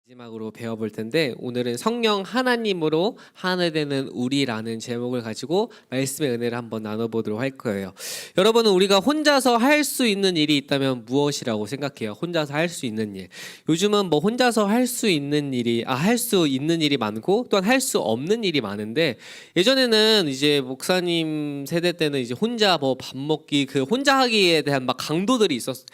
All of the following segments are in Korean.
마지막으로 배워볼 텐데 오늘은 성령 하나님으로 하나 되는 우리라는 제목을 가지고 말씀의 은혜를 한번 나눠보도록 할 거예요. 여러분은 우리가 혼자서 할 수 있는 일이 있다면 무엇이라고 생각해요? 혼자서 할 수 있는 일. 요즘은 뭐 혼자서 할 수 있는 일이 할 수 있는 일이 많고 또한 할 수 없는 일이 많은데, 예전에는 이제 목사님 세대 때는 이제 혼자 뭐 밥 먹기, 그 혼자 하기에 대한 막 강도가 있어서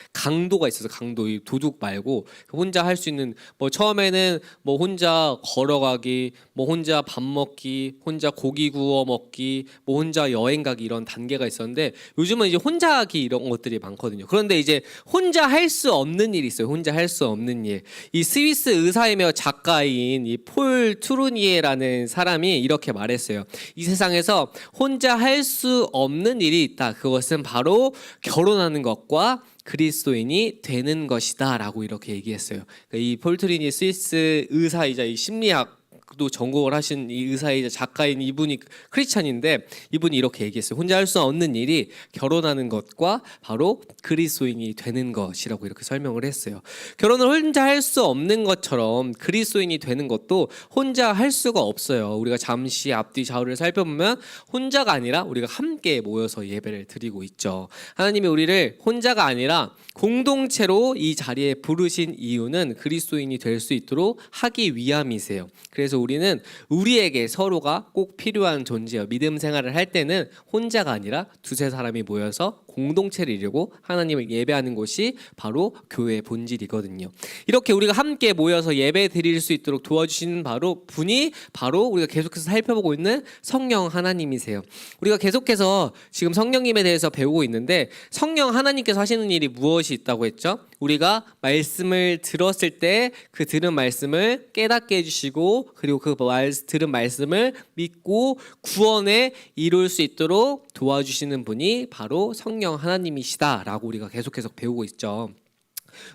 강도, 이 도둑 말고 혼자 할 수 있는, 뭐 처음에는 뭐 혼자 걸어가기, 뭐 혼자 밥 먹기, 혼자 고기 구워 먹기, 뭐 혼자 여행 가기, 이런 단계가 있었는데 요즘은 이제 혼자 하기 이런 것들이 많거든요. 그런데 이제 혼자 할 수 없는 일이 있어요. 혼자 할 수 없는 일. 이 스위스 의사이며 작가인 이 폴 투르니에라는 사람이 이렇게 말했어요. 이 세상에서 혼자 할 수 없는 일이 있다. 그것은 바로 결혼하는 것과 그리스도인이 되는 것이다 라고 이렇게 얘기했어요. 이 폴트리니 스위스 의사이자 이 심리학도 전공을 하신 이 의사이자 작가인 이분이 크리스찬인데, 이분이 이렇게 얘기했어요. 혼자 할 수 없는 일이 결혼하는 것과 바로 그리스도인이 되는 것이라고 이렇게 설명을 했어요. 결혼을 혼자 할 수 없는 것처럼 그리스도인이 되는 것도 혼자 할 수가 없어요. 우리가 잠시 앞뒤 좌우를 살펴보면 혼자가 아니라 우리가 함께 모여서 예배를 드리고 있죠. 하나님이 우리를 혼자가 아니라 공동체로 이 자리에 부르신 이유는 그리스도인이 될 수 있도록 하기 위함이세요. 그래서 우리는 우리에게 서로가 꼭 필요한 존재예요. 믿음 생활을 할 때는 혼자가 아니라 두세 사람이 모여서 공동체를 이루고 하나님을 예배하는 곳이 바로 교회의 본질이거든요. 이렇게 우리가 함께 모여서 예배 드릴 수 있도록 도와주시는 분이 바로 우리가 계속해서 살펴보고 있는 성령 하나님이세요. 우리가 계속해서 지금 성령님에 대해서 배우고 있는데, 성령 하나님께서 하시는 일이 무엇이 있다고 했죠? 우리가 말씀을 들었을 때 그 들은 말씀을 깨닫게 해주시고, 그리고 들은 말씀을 믿고 구원에 이룰 수 있도록 도와주시는 분이 바로 성령 하나님이시다라고 우리가 계속해서 배우고 있죠.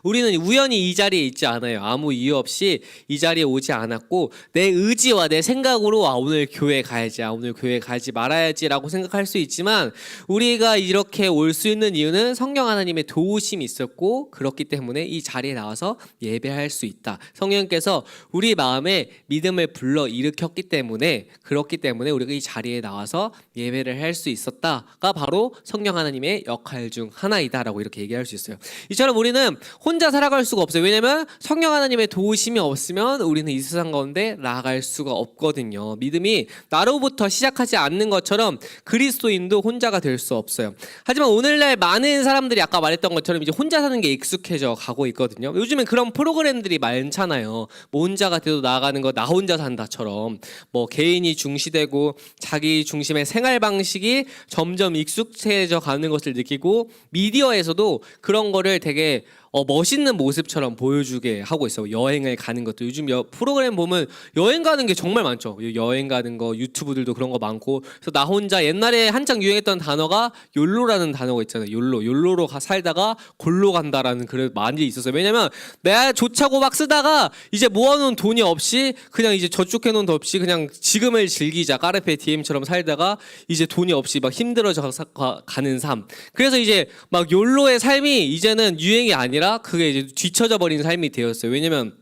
우리는 우연히 이 자리에 있지 않아요. 아무 이유 없이 이 자리에 오지 않았고, 내 의지와 내 생각으로 오늘 교회 가야지, 오늘 교회 가지 말아야지 라고 생각할 수 있지만, 우리가 이렇게 올 수 있는 이유는 성령 하나님의 도우심이 있었고, 그렇기 때문에 이 자리에 나와서 예배할 수 있다. 성령께서 우리 마음에 믿음을 불러 일으켰기 때문에, 그렇기 때문에 우리가 이 자리에 나와서 예배를 할 수 있었다가 바로 성령 하나님의 역할 중 하나이다라고 이렇게 얘기할 수 있어요. 이처럼 우리는 혼자 살아갈 수가 없어요. 왜냐면 성령 하나님의 도우심이 없으면 우리는 이 세상 가운데 나아갈 수가 없거든요. 믿음이 나로부터 시작하지 않는 것처럼 그리스도인도 혼자가 될 수 없어요. 하지만 오늘날 많은 사람들이 아까 말했던 것처럼 이제 혼자 사는 게 익숙해져 가고 있거든요. 요즘엔 그런 프로그램들이 많잖아요. 뭐 혼자가 돼도 나아가는 거, 나 혼자 산다처럼, 뭐 개인이 중시되고 자기 중심의 생활 방식이 점점 익숙해져 가는 것을 느끼고, 미디어에서도 그런 거를 되게 멋있는 모습처럼 보여주게 하고 있어요. 여행을 가는 것도 요즘 프로그램 보면 여행 가는 게 정말 많죠. 여행 가는 거 유튜브들도 그런 거 많고. 그래서 나 혼자, 옛날에 한창 유행했던 단어가 욜로라는 단어가 있잖아요. 욜로로 살다가 골로 간다라는 글 많이 있었어요. 왜냐면 내가 좋자고 막 쓰다가 이제 모아놓은 돈이 없이 그냥 이제 저축해놓은 돈 없이 그냥 지금을 즐기자, 까르페 디엠처럼 살다가 이제 돈이 없이 막 힘들어져 가는 삶. 그래서 이제 막 욜로의 삶이 이제는 유행이 아니라 그게 이제 뒤처져 버린 삶이 되었어요. 왜냐면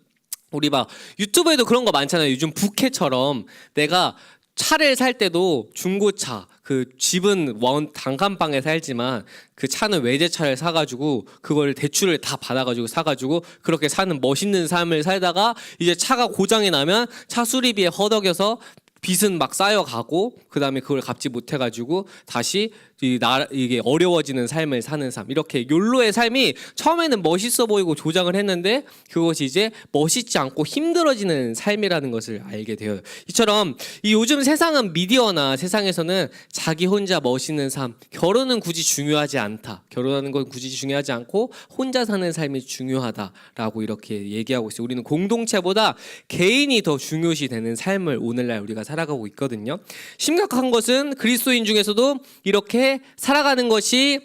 우리 막 유튜브에도 그런 거 많잖아요. 요즘 부캐처럼 내가 차를 살 때도 중고차, 그 집은 단칸방에 살지만 그 차는 외제차를 사가지고 그걸 대출을 다 받아가지고 사가지고 그렇게 사는 멋있는 삶을 살다가 이제 차가 고장이 나면 차 수리비에 허덕여서 빚은 막 쌓여가고, 그 다음에 그걸 갚지 못해가지고 다시 이게 어려워지는 삶을 사는 삶. 이렇게 욜로의 삶이 처음에는 멋있어 보이고 조장을 했는데 그것이 이제 멋있지 않고 힘들어지는 삶이라는 것을 알게 돼요. 이처럼 이 요즘 세상은, 미디어나 세상에서는 자기 혼자 멋있는 삶, 결혼은 굳이 중요하지 않다, 결혼하는 건 굳이 중요하지 않고 혼자 사는 삶이 중요하다라고 이렇게 얘기하고 있어요. 우리는 공동체보다 개인이 더 중요시 되는 삶을 오늘날 우리가 살아가고 있거든요. 심각한 것은 그리스도인 중에서도 이렇게 살아가는 것이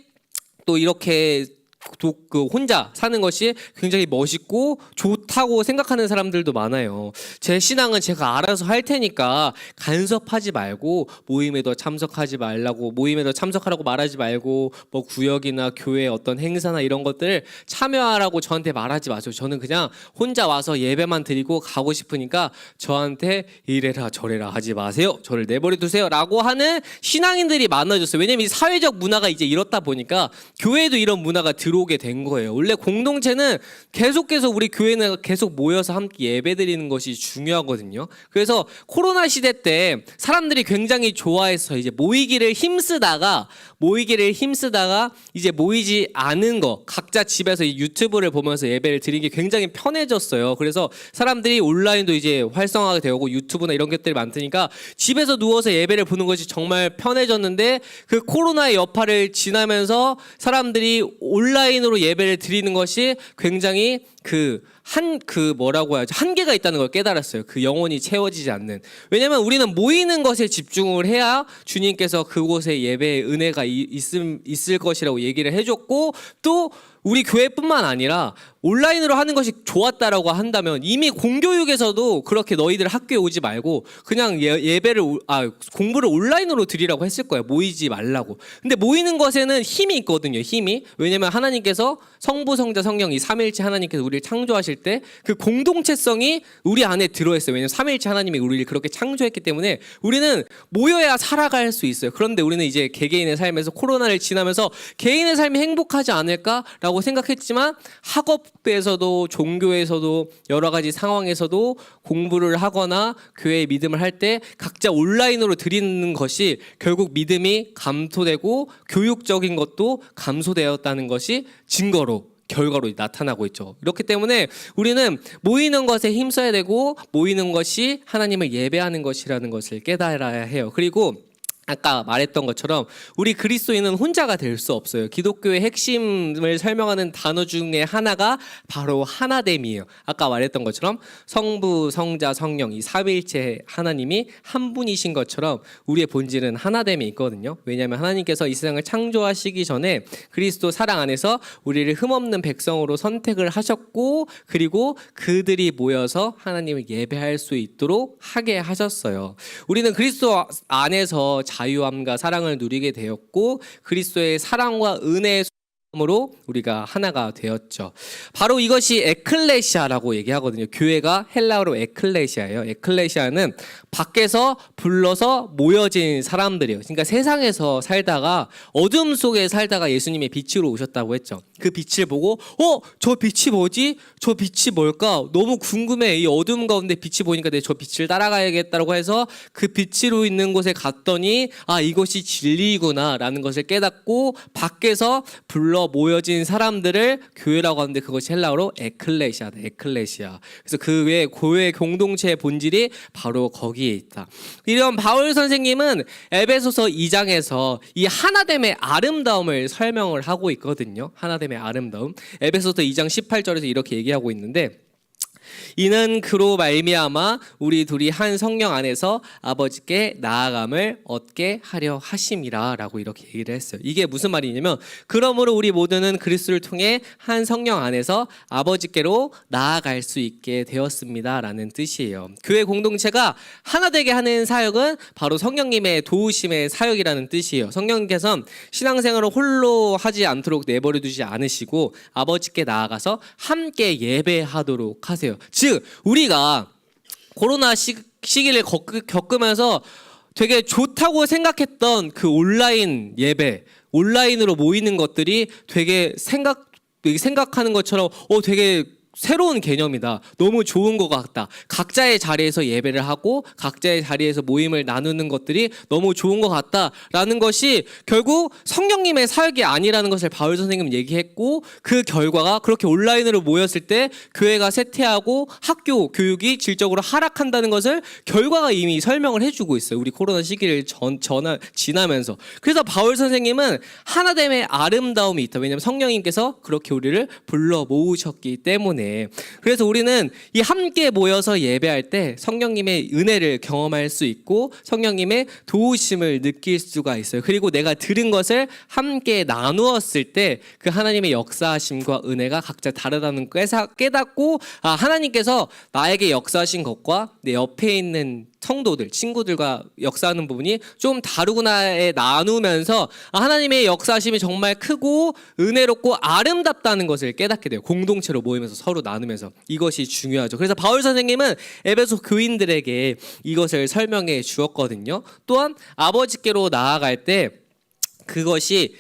또 이렇게 그 혼자 사는 것이 굉장히 멋있고 좋다고 생각하는 사람들도 많아요. 제 신앙은 제가 알아서 할 테니까 간섭하지 말고 모임에도 참석하지 말라고, 모임에도 참석하라고 말하지 말고, 뭐 구역이나 교회 어떤 행사나 이런 것들 참여하라고 저한테 말하지 마세요. 저는 그냥 혼자 와서 예배만 드리고 가고 싶으니까 저한테 이래라 저래라 하지 마세요. 저를 내버려 두세요 라고 하는 신앙인들이 많아졌어요. 왜냐면 이 사회적 문화가 이제 이렇다 보니까 교회도 이런 문화가 들어오게 된 거예요. 원래 공동체는 계속해서 우리 교회는 계속 모여서 함께 예배드리는 것이 중요하거든요. 그래서 코로나 시대 때 사람들이 굉장히 좋아해서 이제 모이기를 힘쓰다가 이제 모이지 않은 거, 각자 집에서 이 유튜브를 보면서 예배를 드리기 굉장히 편해졌어요. 그래서 사람들이 온라인도 이제 활성화가 되고 유튜브나 이런 것들이 많으니까 집에서 누워서 예배를 보는 것이 정말 편해졌는데, 그 코로나의 여파를 지나면서 사람들이 온라인으로 예배를 드리는 것이 굉장히 뭐라고 해야지, 한계가 있다는 걸 깨달았어요. 그 영혼이 채워지지 않는. 왜냐면 우리는 모이는 것에 집중을 해야 주님께서 그곳에 예배의 은혜가 있을 것이라고 얘기를 해줬고, 또 우리 교회뿐만 아니라 온라인으로 하는 것이 좋았다라고 한다면 이미 공교육에서도 그렇게 너희들 학교에 오지 말고 그냥 공부를 온라인으로 드리라고 했을 거예요. 모이지 말라고. 근데 모이는 것에는 힘이 있거든요. 힘이. 왜냐면 하나님께서 성부, 성자, 성령 이 삼위일체 하나님께서 우리를 창조하실 때 그 공동체성이 우리 안에 들어있어요. 왜냐면 삼위일체 하나님이 우리를 그렇게 창조했기 때문에 우리는 모여야 살아갈 수 있어요. 그런데 우리는 이제 개개인의 삶에서 코로나를 지나면서 개인의 삶이 행복하지 않을까라고 생각했지만, 학업에서도 종교에서도 여러 가지 상황에서도 공부를 하거나 교회의 믿음을 할 때 각자 온라인으로 드리는 것이 결국 믿음이 감소되고 교육적인 것도 감소되었다는 것이 결과로 나타나고 있죠. 그렇기 때문에 우리는 모이는 것에 힘써야 되고, 모이는 것이 하나님을 예배하는 것이라는 것을 깨달아야 해요. 그리고 아까 말했던 것처럼 우리 그리스도인은 혼자가 될 수 없어요. 기독교의 핵심을 설명하는 단어 중에 하나가 바로 하나됨이에요. 아까 말했던 것처럼 성부, 성자, 성령 이 삼위일체 하나님이 한 분이신 것처럼 우리의 본질은 하나됨이 있거든요. 왜냐하면 하나님께서 이 세상을 창조하시기 전에 그리스도 사랑 안에서 우리를 흠없는 백성으로 선택을 하셨고, 그리고 그들이 모여서 하나님을 예배할 수 있도록 하게 하셨어요. 우리는 그리스도 안에서 자유함과 사랑을 누리게 되었고, 그리스도의 사랑과 은혜의 으로 우리가 하나가 되었죠. 바로 이것이 에클레시아라고 얘기하거든요. 교회가 헬라어로 에클레시아예요. 에클레시아는 밖에서 불러서 모여진 사람들이에요. 그러니까 세상에서 살다가 어둠 속에 살다가 예수님의 빛으로 오셨다고 했죠. 그 빛을 보고 저 빛이 뭐지? 저 빛이 뭘까? 너무 궁금해. 이 어둠 가운데 빛이 보니까 내 저 빛을 따라가야겠다고 해서 그 빛으로 있는 곳에 갔더니 이것이 진리구나 라는 것을 깨닫고 밖에서 불러 모여진 사람들을 교회라고 하는데, 그것이 헬라어로 에클레시아다. 에클레시아. 그래서 그 외에 교회 공동체의 본질이 바로 거기에 있다. 이런 바울 선생님은 에베소서 2장에서 이 하나됨의 아름다움을 설명을 하고 있거든요. 하나됨의 아름다움. 에베소서 2장 18절에서 이렇게 얘기하고 있는데, 이는 그로 말미암아 우리 둘이 한 성령 안에서 아버지께 나아감을 얻게 하려 하심이라 라고 이렇게 얘기를 했어요. 이게 무슨 말이냐면, 그러므로 우리 모두는 그리스도를 통해 한 성령 안에서 아버지께로 나아갈 수 있게 되었습니다 라는 뜻이에요. 교회 공동체가 하나 되게 하는 사역은 바로 성령님의 도우심의 사역이라는 뜻이에요. 성령님께서 신앙생활을 홀로 하지 않도록 내버려 두지 않으시고 아버지께 나아가서 함께 예배하도록 하세요. 즉 우리가 코로나 시기를 겪으면서 되게 좋다고 생각했던 그 온라인 예배, 온라인으로 모이는 것들이 되게 생각하는 것처럼 되게 새로운 개념이다. 너무 좋은 것 같다. 각자의 자리에서 예배를 하고 각자의 자리에서 모임을 나누는 것들이 너무 좋은 것 같다라는 것이 결국 성령님의 사역이 아니라는 것을 바울 선생님은 얘기했고, 그 결과가 그렇게 온라인으로 모였을 때 교회가 쇠퇴하고 학교 교육이 질적으로 하락한다는 것을 결과가 이미 설명을 해주고 있어요. 우리 코로나 시기를 지나면서. 그래서 바울 선생님은 하나됨의 아름다움이 있다. 왜냐하면 성령님께서 그렇게 우리를 불러 모으셨기 때문에 때문에. 그래서 우리는 이 함께 모여서 예배할 때 성령님의 은혜를 경험할 수 있고 성령님의 도우심을 느낄 수가 있어요. 그리고 내가 들은 것을 함께 나누었을 때 그 하나님의 역사하심과 은혜가 각자 다르다는 걸 깨닫고 하나님께서 나에게 역사하신 것과 내 옆에 있는 성도들, 친구들과 역사하는 부분이 좀 다르구나에 나누면서 하나님의 역사하심이 정말 크고 은혜롭고 아름답다는 것을 깨닫게 돼요. 공동체로 모이면서 서로 나누면서. 이것이 중요하죠. 그래서 바울 선생님은 에베소 교인들에게 이것을 설명해 주었거든요. 또한 아버지께로 나아갈 때 그것이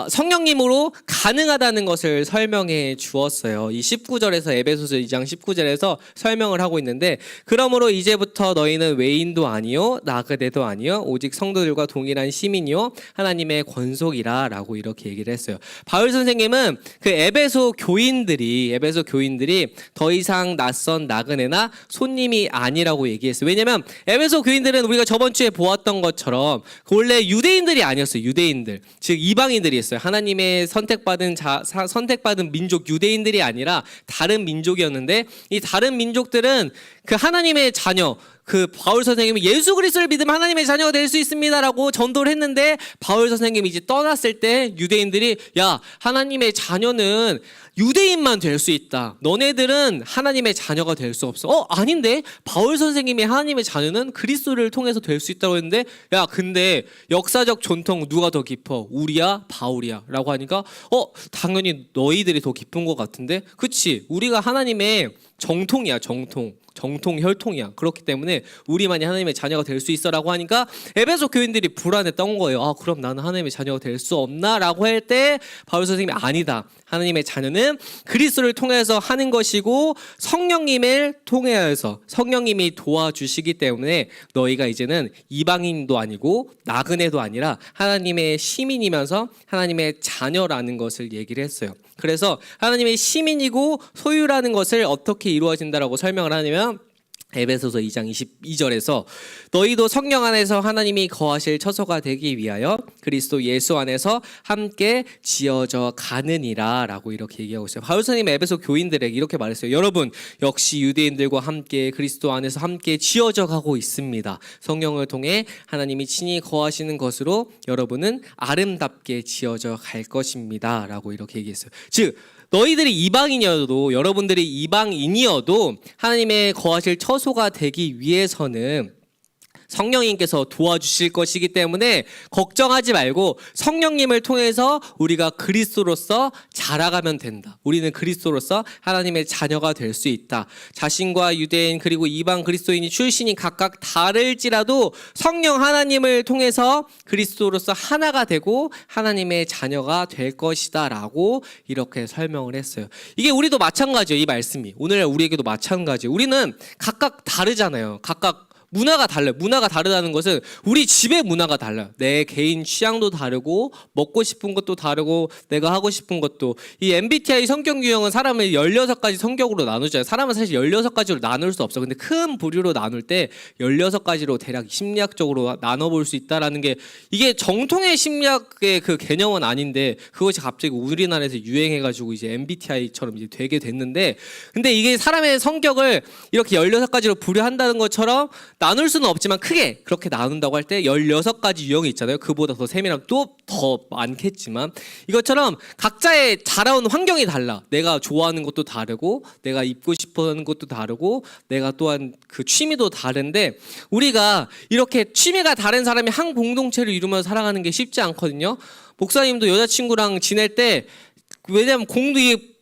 성령님으로 가능하다는 것을 설명해 주었어요. 이 19절에서 에베소서 2장 19절에서 설명을 하고 있는데 그러므로 이제부터 너희는 외인도 아니요 나그네도 아니요 오직 성도들과 동일한 시민이요 하나님의 권속이라 라고 이렇게 얘기를 했어요. 바울 선생님은 그 에베소 교인들이 더 이상 낯선 나그네나 손님이 아니라고 얘기했어요. 왜냐면 에베소 교인들은 우리가 저번 주에 보았던 것처럼 원래 유대인들이 아니었어요. 유대인들, 즉 이방인들이 있어요. 하나님의 선택받은 민족 유대인들이 아니라 다른 민족이었는데 이 다른 민족들은 그 하나님의 자녀, 그 바울 선생님이 예수 그리스도를 믿으면 하나님의 자녀가 될 수 있습니다라고 전도를 했는데 바울 선생님이 이제 떠났을 때 유대인들이 야, 하나님의 자녀는 유대인만 될 수 있다. 너네들은 하나님의 자녀가 될 수 없어. 아닌데 바울 선생님이 하나님의 자녀는 그리스도를 통해서 될 수 있다고 했는데 야, 근데 역사적 전통 누가 더 깊어? 우리야 바울이야 라고 하니까 당연히 너희들이 더 깊은 것 같은데. 그치, 우리가 하나님의 정통이야. 정통 혈통이야. 그렇기 때문에 우리만이 하나님의 자녀가 될 수 있어라고 하니까 에베소 교인들이 불안했던 거예요. 그럼 나는 하나님의 자녀가 될 수 없나? 라고 할 때 바울 선생님이 아니다. 하나님의 자녀는 그리스도를 통해서 하는 것이고 성령님을 통해서 성령님이 도와주시기 때문에 너희가 이제는 이방인도 아니고 나그네도 아니라 하나님의 시민이면서 하나님의 자녀라는 것을 얘기를 했어요. 그래서 하나님의 시민이고 소유라는 것을 어떻게 이루어진다라고 설명을 하냐면 에베소서 2장 22절에서 너희도 성령 안에서 하나님이 거하실 처소가 되기 위하여 그리스도 예수 안에서 함께 지어져 가느니라 라고 이렇게 얘기하고 있어요. 바울 선생님이 에베소 교인들에게 이렇게 말했어요. 여러분 역시 유대인들과 함께 그리스도 안에서 함께 지어져 가고 있습니다. 성령을 통해 하나님이 친히 거하시는 것으로 여러분은 아름답게 지어져 갈 것입니다 라고 이렇게 얘기했어요. 즉 너희들이 이방인이어도 여러분들이 이방인이어도 하나님의 거하실 처소가 되기 위해서는 성령님께서 도와주실 것이기 때문에 걱정하지 말고 성령님을 통해서 우리가 그리스도로서 자라가면 된다. 우리는 그리스도로서 하나님의 자녀가 될 수 있다. 자신과 유대인 그리고 이방 그리스도인이 출신이 각각 다를지라도 성령 하나님을 통해서 그리스도로서 하나가 되고 하나님의 자녀가 될 것이다 라고 이렇게 설명을 했어요. 이게 우리도 마찬가지예요. 이 말씀이 오늘 우리에게도 마찬가지예요. 우리는 각각 다르잖아요. 각각 문화가 달라요. 문화가 다르다는 것은 우리 집의 문화가 달라요. 내 개인 취향도 다르고 먹고 싶은 것도 다르고 내가 하고 싶은 것도. 이 MBTI 성격 유형은 사람을 16가지 성격으로 나누잖아요. 사람은 사실 16가지로 나눌 수 없어. 근데 큰 부류로 나눌 때 16가지로 대략 심리학적으로 나눠볼 수 있다라는 게 이게 정통의 심리학의 그 개념은 아닌데 그것이 갑자기 우리나라에서 유행해가지고 이제 MBTI처럼 이제 되게 됐는데 근데 이게 사람의 성격을 이렇게 16가지로 분류한다는 것처럼 나눌 수는 없지만 크게 그렇게 나눈다고 할 때 16가지 유형이 있잖아요. 그보다 더 세밀하면 또 더 많겠지만 이것처럼 각자의 자라온 환경이 달라. 내가 좋아하는 것도 다르고 내가 입고 싶어하는 것도 다르고 내가 또한 그 취미도 다른데 우리가 이렇게 취미가 다른 사람이 한 공동체를 이루면서 살아가는 게 쉽지 않거든요. 목사님도 여자친구랑 지낼 때 왜냐면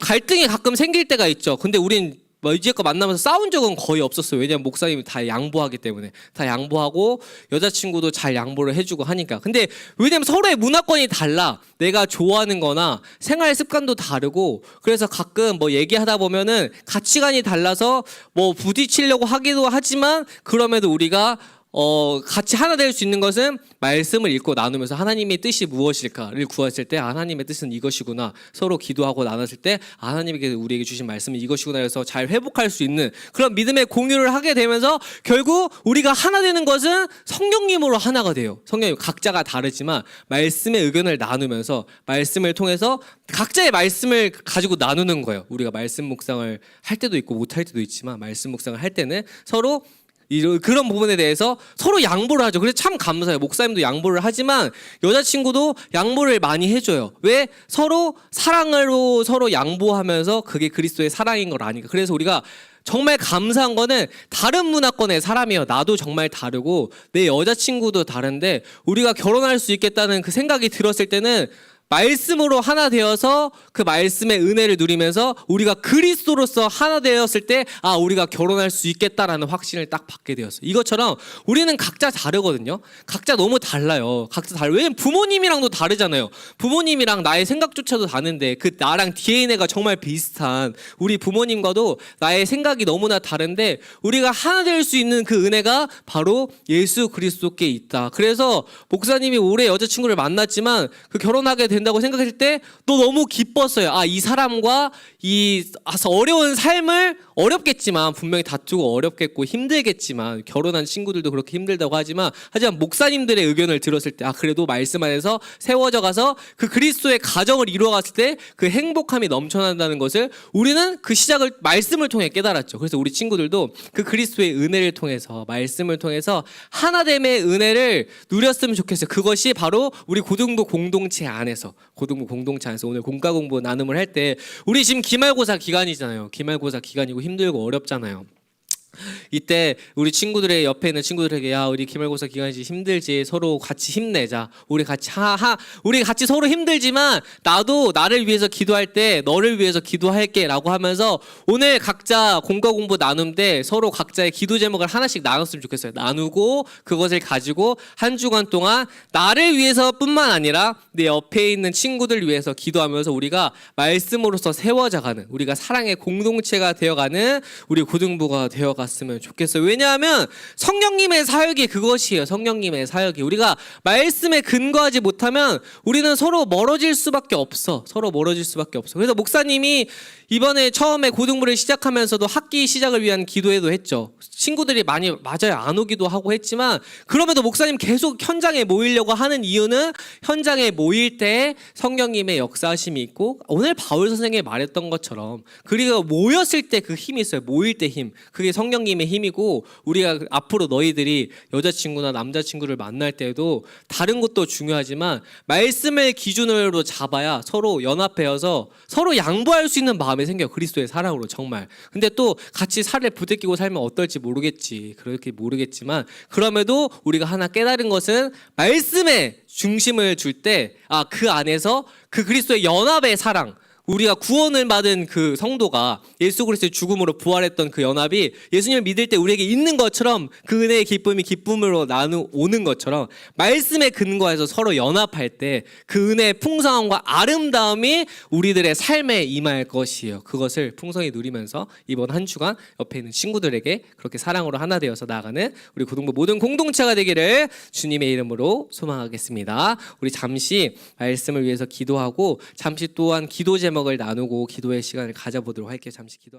갈등이 가끔 생길 때가 있죠. 근데 우린 이제껏 만나면서 싸운 적은 거의 없었어요. 왜냐면 목사님이 다 양보하기 때문에 다 양보하고 여자친구도 잘 양보를 해주고 하니까. 근데 왜냐면 서로의 문화권이 달라. 내가 좋아하는 거나 생활 습관도 다르고 그래서 가끔 뭐 얘기하다 보면은 가치관이 달라서 뭐 부딪히려고 하기도 하지만 그럼에도 우리가 같이 하나 될 수 있는 것은 말씀을 읽고 나누면서 하나님의 뜻이 무엇일까를 구했을 때 하나님의 뜻은 이것이구나, 서로 기도하고 나눴을 때 하나님께서 우리에게 주신 말씀은 이것이구나 해서 잘 회복할 수 있는 그런 믿음의 공유를 하게 되면서 결국 우리가 하나 되는 것은 성령님으로 하나가 돼요. 성령님 각자가 다르지만 말씀의 의견을 나누면서 말씀을 통해서 각자의 말씀을 가지고 나누는 거예요. 우리가 말씀 묵상을 할 때도 있고 못할 때도 있지만 말씀 묵상을 할 때는 서로 그런 부분에 대해서 서로 양보를 하죠. 그래서 참 감사해요. 목사님도 양보를 하지만 여자친구도 양보를 많이 해줘요. 왜? 서로 사랑으로 서로 양보하면서 그게 그리스도의 사랑인 걸 아니까. 그래서 우리가 정말 감사한 거는 다른 문화권의 사람이에요. 나도 정말 다르고 내 여자친구도 다른데 우리가 결혼할 수 있겠다는 그 생각이 들었을 때는 말씀으로 하나 되어서 그 말씀의 은혜를 누리면서 우리가 그리스도로서 하나 되었을 때 우리가 결혼할 수 있겠다라는 확신을 딱 받게 되었어요. 이것처럼 우리는 각자 다르거든요. 각자 너무 달라요. 각자 달라요. 왜냐면 부모님이랑도 다르잖아요. 부모님이랑 나의 생각조차도 다른데 그 나랑 DNA가 정말 비슷한 우리 부모님과도 나의 생각이 너무나 다른데 우리가 하나 될 수 있는 그 은혜가 바로 예수 그리스도께 있다. 그래서 목사님이 올해 여자친구를 만났지만 그 결혼하게 된다고 생각했을 때 또 너무 기뻤어요. 이 사람과 이 어려운 삶을 어렵겠지만 분명히 다투고 어렵겠고 힘들겠지만 결혼한 친구들도 그렇게 힘들다고 하지만 목사님들의 의견을 들었을 때 그래도 말씀 안에서 세워져 가서 그 그리스도의 가정을 이루어갔을 때 그 행복함이 넘쳐난다는 것을 우리는 그 시작을 말씀을 통해 깨달았죠. 그래서 우리 친구들도 그 그리스도의 은혜를 통해서 말씀을 통해서 하나됨의 은혜를 누렸으면 좋겠어요. 그것이 바로 우리 고등부 공동체 안에서 오늘 공과 공부 나눔을 할 때 우리 지금 기말고사 기간이잖아요. 기말고사 기간이고 힘들고 어렵잖아요. 이때 우리 친구들의 옆에 있는 친구들에게 우리 기말고사 기간이지 힘들지 서로 같이 힘내자. 우리 같이 서로 힘들지만 나도 나를 위해서 기도할 때 너를 위해서 기도할게라고 하면서 오늘 각자 공과 공부 나눔 때 서로 각자의 기도 제목을 하나씩 나눴으면 좋겠어요. 나누고 그것을 가지고 한 주간 동안 나를 위해서뿐만 아니라 내 옆에 있는 친구들 위해서 기도하면서 우리가 말씀으로서 세워져가는 우리가 사랑의 공동체가 되어가는 우리 고등부가 되어갔으면 좋겠어요. 왜냐하면 성령님의 사역이 그것이에요. 성령님의 사역이 우리가 말씀에 근거하지 못하면 우리는 서로 멀어질 수밖에 없어. 그래서 목사님이 이번에 처음에 고등부를 시작하면서도 학기 시작을 위한 기도회도 했죠. 친구들이 많이 맞아요. 안 오기도 하고 했지만 그럼에도 목사님 계속 현장에 모이려고 하는 이유는 현장에 모일 때 성령님의 역사하심이 있고 오늘 바울 선생님이 말했던 것처럼 그리고 모였을 때 그 힘이 있어요. 모일 때 힘. 그게 성령님의 힘이고 우리가 앞으로 너희들이 여자친구나 남자친구를 만날 때에도 다른 것도 중요하지만 말씀을 기준으로 잡아야 서로 연합하여서 서로 양보할 수 있는 마음이 생겨요. 그리스도의 사랑으로 정말. 근데 또 같이 살을 부대끼고 살면 어떨지 모르겠지만 그럼에도 우리가 하나 깨달은 것은 말씀에 중심을 줄 때 그 안에서 그 그리스도의 연합의 사랑 우리가 구원을 받은 그 성도가 예수 그리스도의 죽음으로 부활했던 그 연합이 예수님을 믿을 때 우리에게 있는 것처럼 그 은혜의 기쁨이 기쁨으로 나누오는 것처럼 말씀에 근거해서 서로 연합할 때 그 은혜의 풍성함과 아름다움이 우리들의 삶에 임할 것이에요. 그것을 풍성히 누리면서 이번 한 주간 옆에 있는 친구들에게 그렇게 사랑으로 하나 되어서 나아가는 우리 고등부 모든 공동체가 되기를 주님의 이름으로 소망하겠습니다. 우리 잠시 말씀을 위해서 기도하고 잠시 또한 기도 제목을 나누고 기도의 시간을 가져보도록 할게요. 잠시 기도.